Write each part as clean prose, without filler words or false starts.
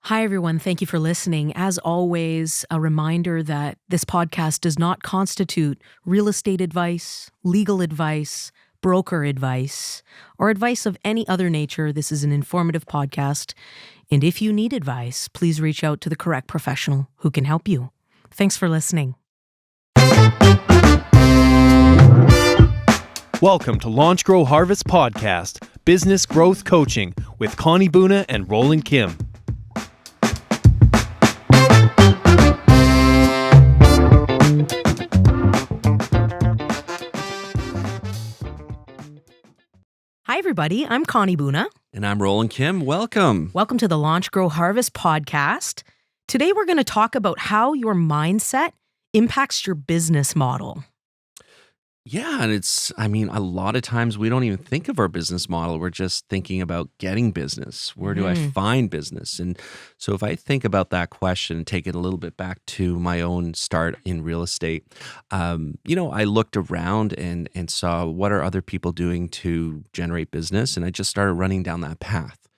Hi, everyone. Thank you for listening. As always, a reminder that this podcast does not constitute real estate advice, legal advice, broker advice, or advice of any other nature. This is an informative podcast. And if you need advice, please reach out to the correct professional who can help you. Thanks for listening. Welcome to Launch, Grow, Harvest Podcast, Business Growth Coaching with Connie and Roland Kim. Hi, everybody. I'm Connie Boona. And I'm Roland Kim. Welcome. Welcome to the Launch, Grow, Harvest podcast. Today, we're going to talk about how your mindset impacts your business model. Yeah, and a lot of times we don't even think of our business model. We're just thinking about getting business. Where do I find business? And so if I think about that question and take it a little bit back to my own start in real estate, I looked around and saw what are other people doing to generate business, and I just started running down that path.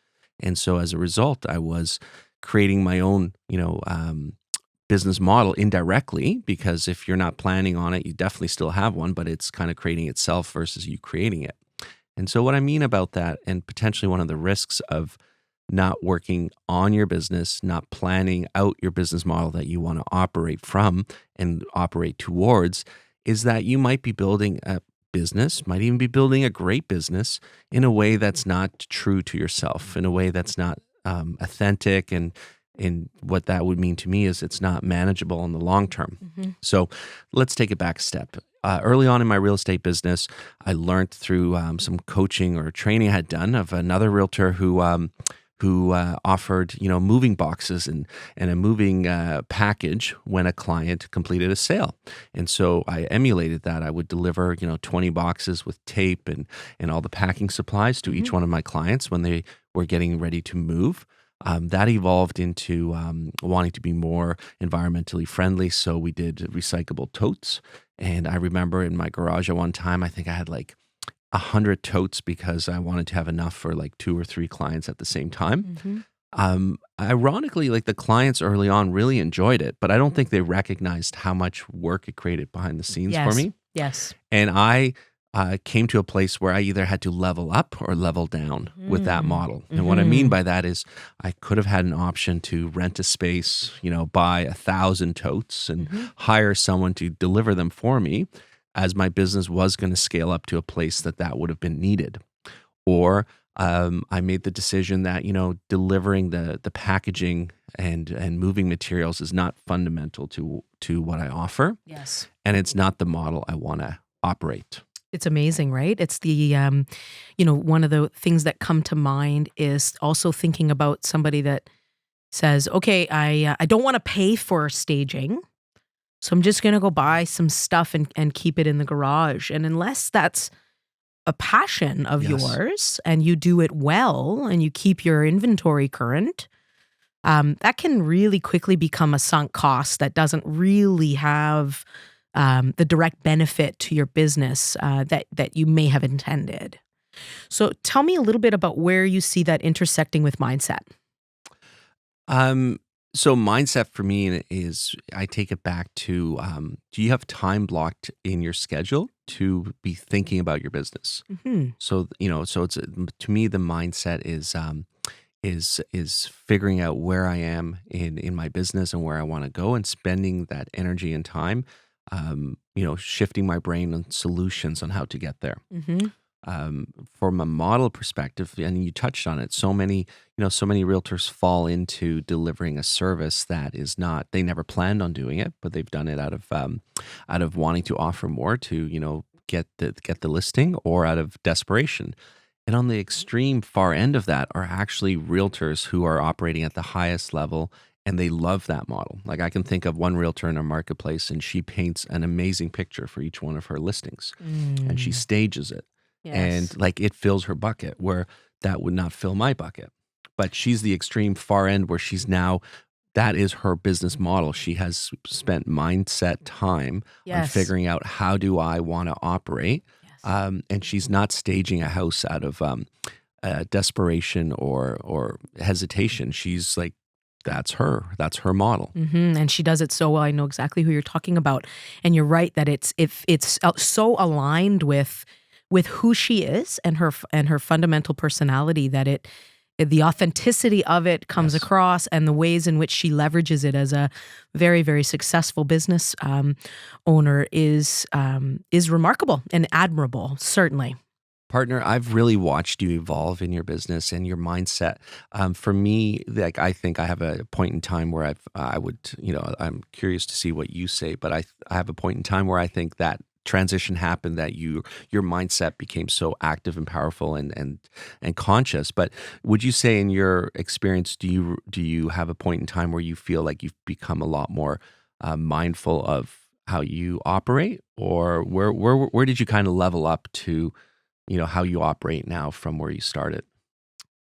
And so as a result, I was creating my own, business model indirectly, because if you're not planning on it, you definitely still have one, but it's kind of creating itself versus you creating it. And so what I mean about that, and potentially one of the risks of not working on your business, not planning out your business model that you want to operate from and operate towards, is that you might be building a business, might even be building a great business in a way that's not true to yourself, in a way that's not authentic, and what that would mean to me is it's not manageable in the long term. So let's take it back a step. Early on in my real estate business, I learned through some coaching or training I had done of another realtor who offered moving boxes and a moving package when a client completed a sale. And so I emulated that. I would deliver 20 boxes with tape and all the packing supplies to each one of my clients when they were getting ready to move. That evolved into wanting to be more environmentally friendly. So we did recyclable totes. And I remember in my garage at one time, I think I had like 100 totes because I wanted to have enough for like 2 or 3 clients at the same time. Ironically, like the clients early on really enjoyed it, but I don't think they recognized how much work it created behind the scenes for me. Yes. And I came to a place where I either had to level up or level down with that model. And what I mean by that is I could have had an option to rent a space, buy 1,000 totes and hire someone to deliver them for me, as my business was going to scale up to a place that would have been needed. Or I made the decision that, delivering the packaging and moving materials is not fundamental to what I offer. Yes. And it's not the model I want to operate. It's amazing, right? It's the, one of the things that come to mind is also thinking about somebody that says, okay, I don't want to pay for staging, so I'm just going to go buy some stuff and keep it in the garage. And unless that's a passion of yours and you do it well and you keep your inventory current, that can really quickly become a sunk cost that doesn't really have the direct benefit to your business that you may have intended. So tell me a little bit about where you see that intersecting with mindset. So mindset for me is, I take it back to, do you have time blocked in your schedule to be thinking about your business? So, so it's, to me, the mindset is figuring out where I am in my business and where I want to go, and spending that energy and time shifting my brain on solutions on how to get there. From a model perspective, and you touched on it, so many realtors fall into delivering a service that is not, they never planned on doing it, but they've done it out of wanting to offer more to, get the listing, or out of desperation. And on the extreme far end of that are actually realtors who are operating at the highest level, and they love that model. Like, I can think of one realtor in our marketplace, and she paints an amazing picture for each one of her listings, and she stages it. Yes. And like, it fills her bucket, where that would not fill my bucket. But she's the extreme far end, where she's now, that is her business model. She has spent mindset time on figuring out, how do I want to operate? And she's not staging a house out of desperation or hesitation. She's like that's her. That's her model. And she does it so well. I know exactly who you're talking about. And you're right that it's so aligned with who she is and her fundamental personality that the authenticity of it comes Yes. across, and the ways in which she leverages it as a very, very successful business owner is remarkable and admirable, certainly. Partner, I've really watched you evolve in your business and your mindset. For me, like I think I have a point in time where I would, I'm curious to see what you say, but I have a point in time where I think that transition happened, that your mindset became so active and powerful and conscious. But would you say, in your experience, do you have a point in time where you feel like you've become a lot more mindful of how you operate, or where did you kind of level up to, how you operate now from where you started?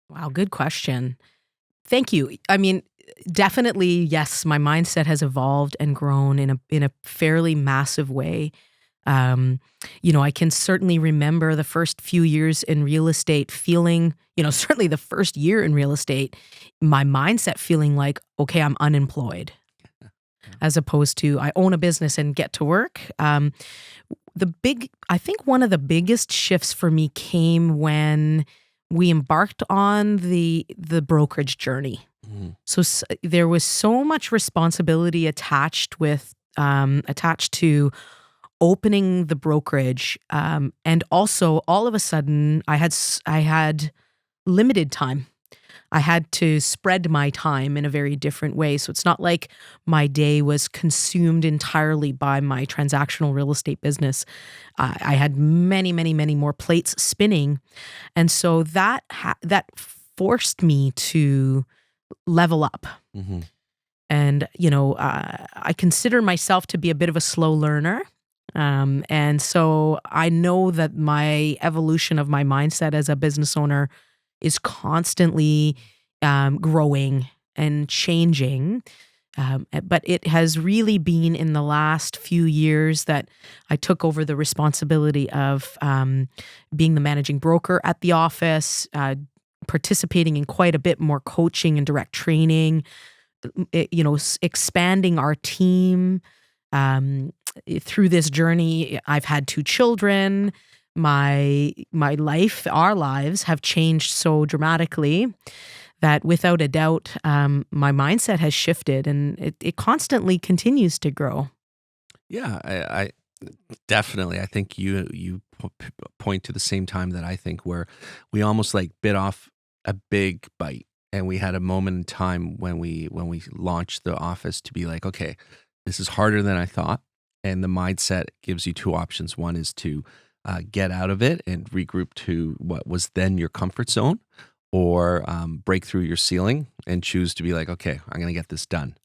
Wow, good question. Thank you. I mean, definitely, yes, my mindset has evolved and grown in a fairly massive way. Um, I can certainly remember the first few years in real estate feeling, certainly the first year in real estate, my mindset feeling like, okay, I'm unemployed, as opposed to I own a business and get to work. I think one of the biggest shifts for me came when we embarked on the brokerage journey. Mhm. So there was so much responsibility attached to opening the brokerage, and also all of a sudden I had limited time. I had to spread my time in a very different way. So it's not like my day was consumed entirely by my transactional real estate business. I had many, many, many more plates spinning, and so that forced me to level up. Mhm. And I consider myself to be a bit of a slow learner. And so I know that my evolution of my mindset as a business owner is constantly growing and changing. But it has really been in the last few years that I took over the responsibility of being the managing broker at the office, participating in quite a bit more coaching and direct training, expanding our team. Through this journey, I've had 2 children. My life, our lives have changed so dramatically that without a doubt, my mindset has shifted, and it constantly continues to grow. Yeah, I definitely. I think you point to the same time that I think, where we almost like bit off a big bite, and we had a moment in time when we launched the office to be like, okay, this is harder than I thought, and the mindset gives you two options. One is to get out of it and regroup to what was then your comfort zone, or break through your ceiling and choose to be like, okay, I'm going to get this done.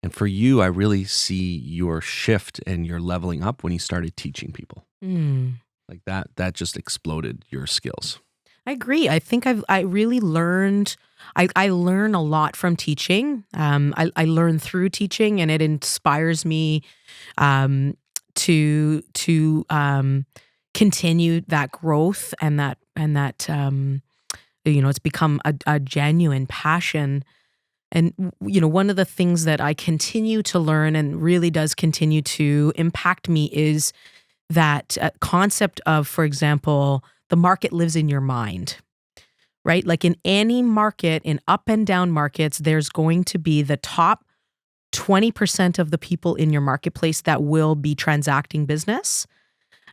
And for you, I really see your shift and your leveling up when you started teaching people. Mm. Like that just exploded your skills. I agree. I think I really learned. I learn a lot from teaching. I learn through teaching, and it inspires me to continue that growth, and that it's become a genuine passion. And one of the things that I continue to learn and really does continue to impact me is that concept of, for example, the market lives in your mind, right? Like in any market, in up and down markets, there's going to be the top 20% of the people in your marketplace that will be transacting business.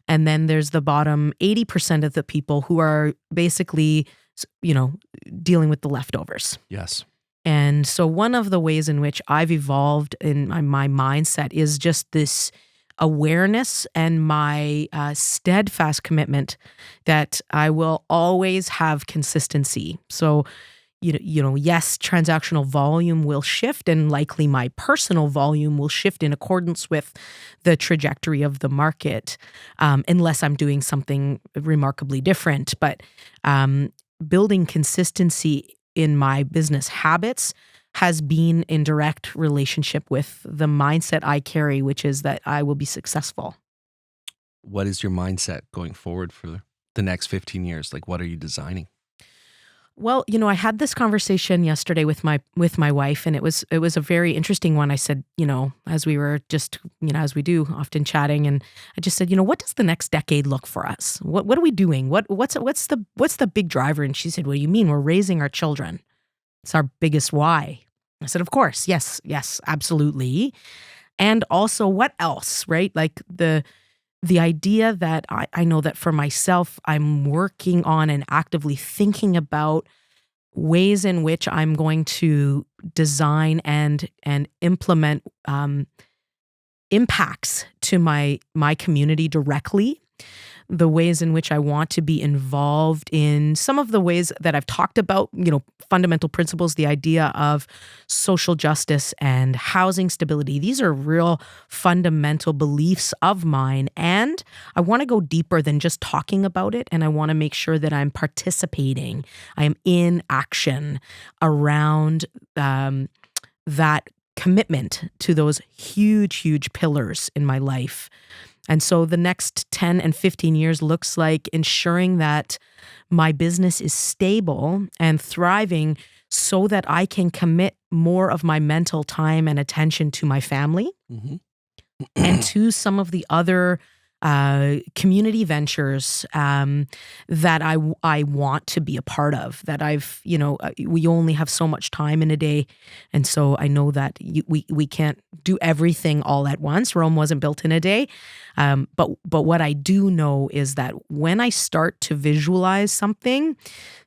And then there's the bottom 80% of the people who are basically, you know, dealing with the leftovers. Yes. And so one of the ways in which I've evolved in my mindset is just this awareness and my steadfast commitment that I will always have consistency. So, yes, transactional volume will shift, and likely my personal volume will shift in accordance with the trajectory of the market, unless I'm doing something remarkably different. But building consistency in my business habits has been in direct relationship with the mindset I carry, which is that I will be successful. What is your mindset going forward for the next 15 years? Like, what are you designing? Well, I had this conversation yesterday with my wife, and it was a very interesting one. I said, as we were just, as we do, often chatting, and I just said, what does the next decade look for us? What are we doing? What's the big driver? And she said, "What do you mean? We're raising our children. It's our biggest why." I said, "Of course, yes, absolutely." And also, what else, right? Like the idea that I know that for myself, I'm working on and actively thinking about ways in which I'm going to design and implement impacts to my community directly, the ways in which I want to be involved in some of the ways that I've talked about, fundamental principles, the idea of social justice and housing stability. These are real fundamental beliefs of mine. And I want to go deeper than just talking about it. And I want to make sure that I'm participating, I am in action around that commitment to those huge, huge pillars in my life. And so the next 10 and 15 years looks like ensuring that my business is stable and thriving so that I can commit more of my mental time and attention to my family Hmm. and to some of the other community ventures that I want to be a part of. That we only have so much time in a day, and so I know that we can't do everything all at once. Rome wasn't built in a day, but what I do know is that when I start to visualize something,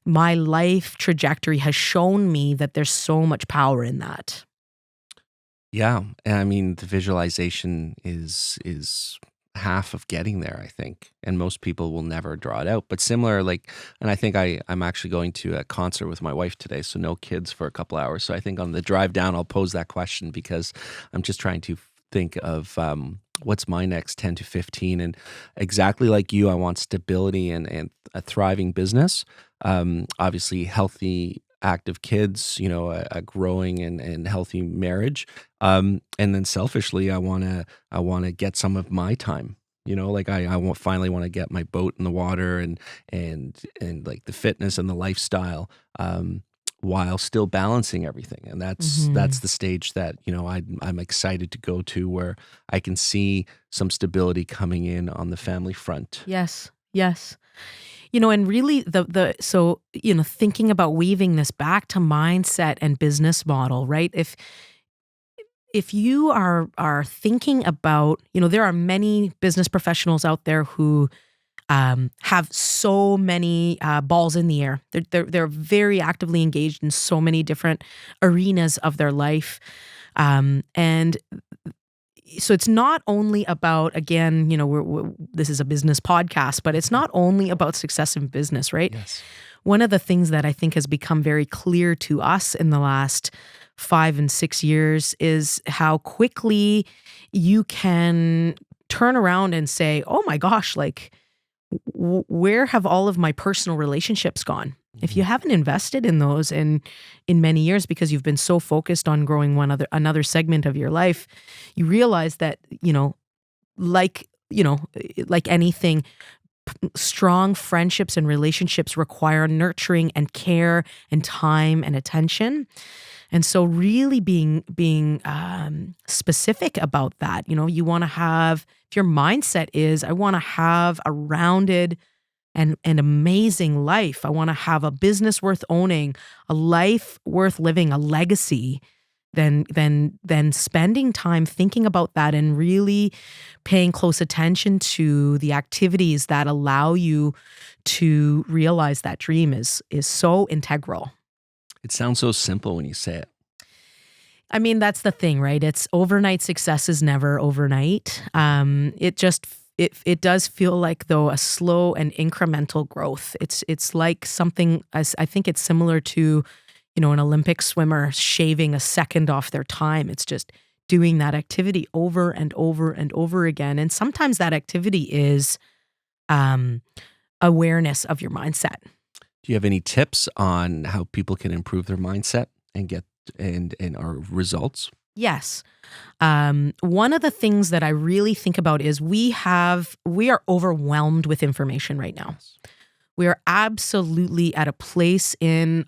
my life trajectory has shown me that there's so much power in that. Yeah, and I mean the visualization is half of getting there, I think, and most people will never draw it out. But similar, like, and I think I'm actually going to a concert with my wife today, so no kids for a couple hours. So I think on the drive down, I'll pose that question because I'm just trying to think of what's my next 10 to 15, and exactly like you, I want stability and a thriving business. Obviously, healthy active kids, a growing and healthy marriage. And then selfishly, I want to get some of my time. Like finally want to get my boat in the water and like the fitness and the lifestyle, while still balancing everything. And that's Mhm. the stage that I'm excited to go to, where I can see some stability coming in on the family front. Yes, yes. And really so, thinking about weaving this back to mindset and business model, right? If you are thinking about, there are many business professionals out there who have so many balls in the air. They're very actively engaged in so many different arenas of their life, and so it's not only about, again, this is a business podcast, but it's not only about success in business, right? Yes. One of the things that I think has become very clear to us in the last 5 and 6 years is how quickly you can turn around and say, "Oh my gosh, like where have all of my personal relationships gone?" If you Mhm. haven't invested in those in many years because you've been so focused on growing another segment of your life, you realize that, like, like anything, strong friendships and relationships require nurturing and care and time and attention. And so really being specific about that. You want to have, if your mindset is, I want to have a rounded and amazing life. I want to have a business worth owning, a life worth living, a legacy. Then spending time thinking about that and really paying close attention to the activities that allow you to realize that dream is so integral. It sounds so simple when you say it. I mean, that's the thing, right? It's overnight success is never overnight. It does feel like, though, a slow and incremental growth. It's like something, as I think it's similar to, an Olympic swimmer shaving a second off their time. It's just doing that activity over and over and over again. And sometimes that activity is um, awareness of your mindset. Do you have any tips on how people can improve their mindset and get and our results? Yes. One of the things that I really think about is we are overwhelmed with information right now. We are absolutely at a place in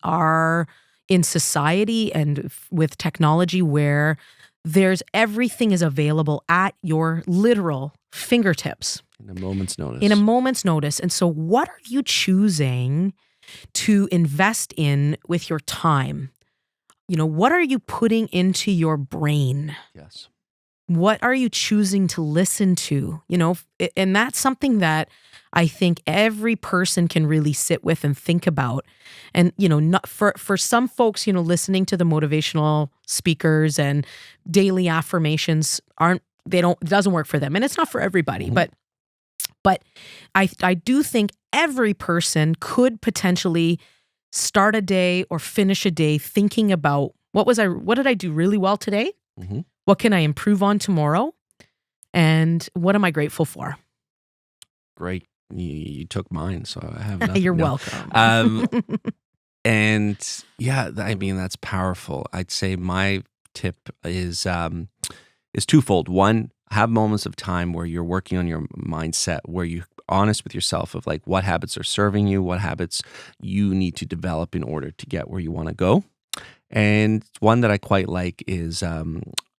society and with technology where everything is available at your literal fingertips In a moment's notice. in a moment's notice. And so what are you choosing to invest in with your time? What are you putting into your brain? Yes. What are you choosing to listen to? And that's something that I think every person can really sit with and think about. And, not for some folks, listening to the motivational speakers and daily affirmations it doesn't work for them. And it's not for everybody, Mhm. but I do think every person could potentially start a day or finish a day thinking about what did I do really well today? Mhm. What can I improve on tomorrow? And what am I grateful for? Great. You took mine, so I have nothing. You're No. welcome. And yeah, I mean, that's powerful. I'd say my tip is twofold. One, have moments of time where you're working on your mindset, where you're honest with yourself of like what habits are serving you, what habits you need to develop in order to get where you want to go. And one that I quite like is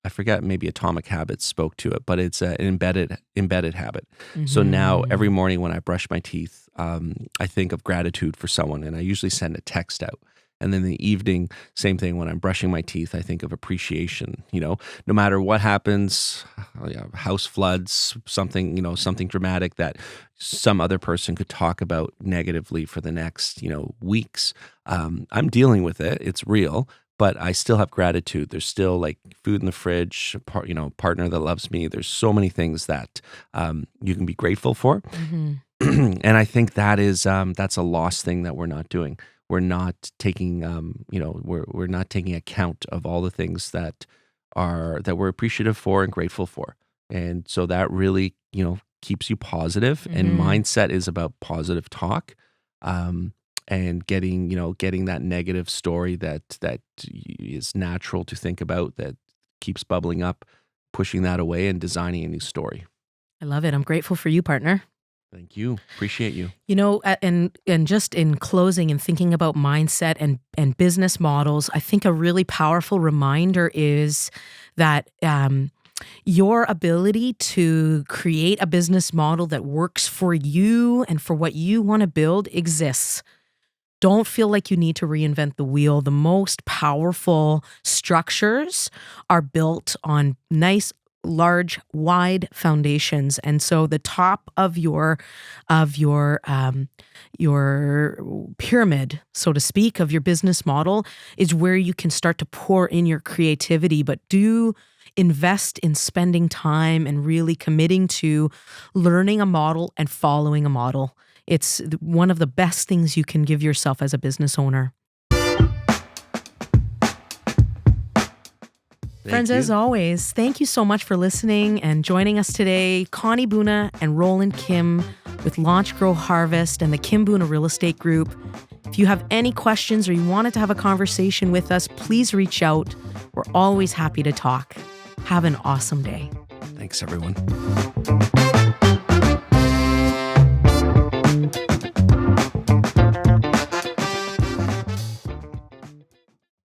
I forget, maybe Atomic Habits spoke to it, but it's an embedded habit. So now every Mhm. morning when I brush my teeth, I think of gratitude for someone, and I usually send a text out. And then in the evening, same thing. When I'm brushing my teeth, I think of appreciation. No matter what happens, house floods, something dramatic that some other person could talk about negatively for the next, weeks. I'm dealing with it. It's real. But I still have gratitude. There's still like food in the fridge, partner that loves me. There's so many things that you can be grateful for. Mhm. And I think that's a lost thing that we're not doing. We're not taking we're not taking account of all the things that we're appreciative for and grateful for. And so that really, keeps you positive. And Mhm. mindset is about positive talk. And getting that negative story that is natural to think about, that keeps bubbling up, pushing that away and designing a new story. I love it. I'm grateful for you, partner. Thank you. Appreciate you. And just in closing and thinking about mindset and business models, I think a really powerful reminder is that your ability to create a business model that works for you and for what you want to build exists. Don't feel like you need to reinvent the wheel. The most powerful structures are built on nice, large, wide foundations. And so the top of your pyramid, so to speak, of your business model is where you can start to pour in your creativity, but do invest in spending time and really committing to learning a model and following a model. It's one of the best things you can give yourself as a business owner. Friends, Thank as you. always, thank you so much for listening and joining us today. Connie Buna and Roland Kim with Launch, Grow, Harvest and the Kim Buna Real Estate Group. If you have any questions or you wanted to have a conversation with us, please reach out. We're always happy to talk. Have an awesome day. Thanks, everyone.